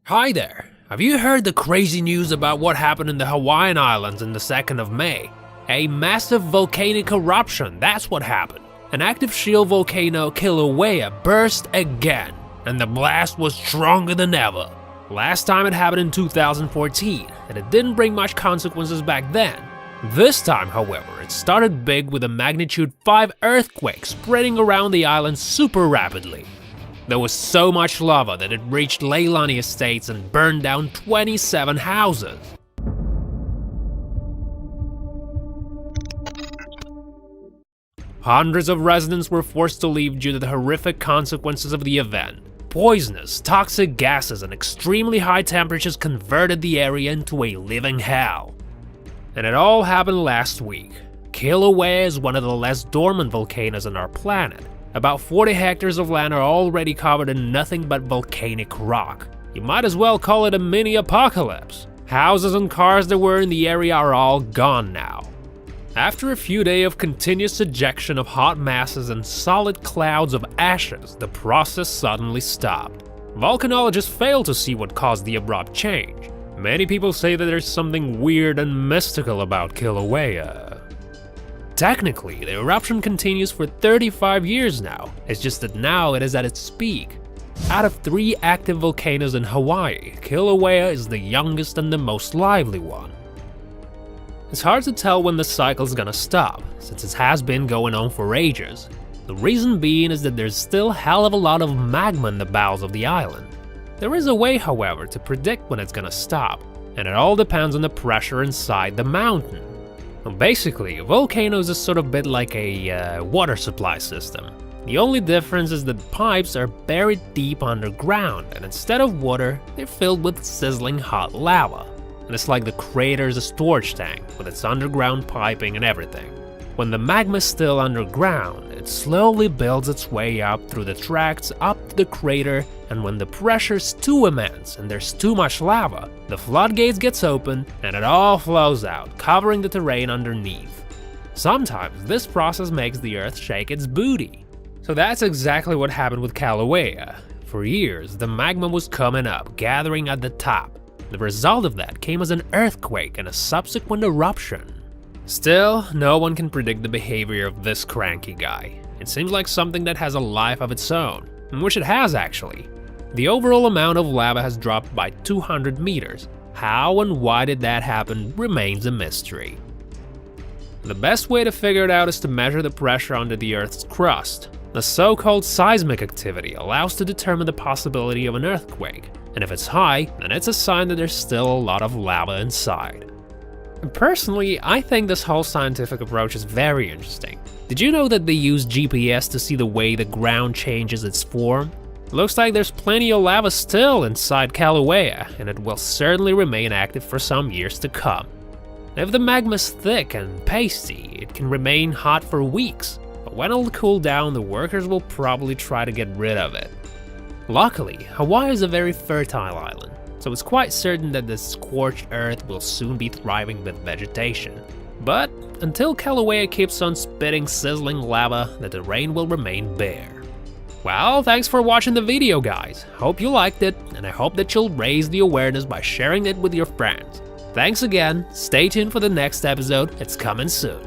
Hi there! Have you heard the crazy news about what happened in the Hawaiian Islands on the 2nd of May? A massive volcanic eruption, that's what happened. An active shield volcano, Kilauea, burst again, and the blast was stronger than ever. Last time it happened in 2014, and it didn't bring much consequences back then. This time, however, it started big with a magnitude 5 earthquake spreading around the island super rapidly. There was so much lava that it reached Leilani estates and burned down 27 houses. Hundreds of residents were forced to leave due to the horrific consequences of the event. Poisonous, toxic gases and extremely high temperatures converted the area into a living hell. And it all happened last week. Kilauea is one of the less dormant volcanoes on our planet. About 40 hectares of land are already covered in nothing but volcanic rock. You might as well call it a mini apocalypse. Houses and cars that were in the area are all gone now. After a few days of continuous ejection of hot masses and solid clouds of ashes, the process suddenly stopped. Volcanologists failed to see what caused the abrupt change. Many people say that there's something weird and mystical about Kilauea. Technically, the eruption continues for 35 years now, it's just that now it is at its peak. Out of 3 active volcanoes in Hawaii, Kilauea is the youngest and the most lively one. It's hard to tell when the cycle's gonna stop, since it has been going on for ages. The reason being is that there's still hell of a lot of magma in the bowels of the island. There is a way, however, to predict when it's gonna stop, and it all depends on the pressure inside the mountain. Well, basically, volcanoes is sort of a bit like a water supply system. The only difference is that pipes are buried deep underground, and instead of water, they're filled with sizzling hot lava. And it's like the crater's a storage tank, with its underground piping and everything. When the magma is still underground, it slowly builds its way up through the tracts up to the crater, and when the pressure's too immense and there's too much lava, the floodgates gets open and it all flows out, covering the terrain underneath. Sometimes this process makes the earth shake its booty. So that's exactly what happened with Kilauea. For years, the magma was coming up, gathering at the top. The result of that came as an earthquake and a subsequent eruption. Still, no one can predict the behavior of this cranky guy. It seems like something that has a life of its own, which it has actually. The overall amount of lava has dropped by 200 meters. How and why did that happen remains a mystery. The best way to figure it out is to measure the pressure under the Earth's crust. The so-called seismic activity allows to determine the possibility of an earthquake, and if it's high, then it's a sign that there's still a lot of lava inside. Personally, I think this whole scientific approach is very interesting. Did you know that they use GPS to see the way the ground changes its form? Looks like there's plenty of lava still inside Kilauea, and it will certainly remain active for some years to come. If the magma's thick and pasty, it can remain hot for weeks, but when it'll cool down, the workers will probably try to get rid of it. Luckily, Hawaii is a very fertile island, so it's quite certain that the scorched earth will soon be thriving with vegetation. But until Kilauea keeps on spitting sizzling lava, the terrain will remain bare. Well, thanks for watching the video, guys. Hope you liked it, and I hope that you'll raise the awareness by sharing it with your friends. Thanks again, stay tuned for the next episode, it's coming soon.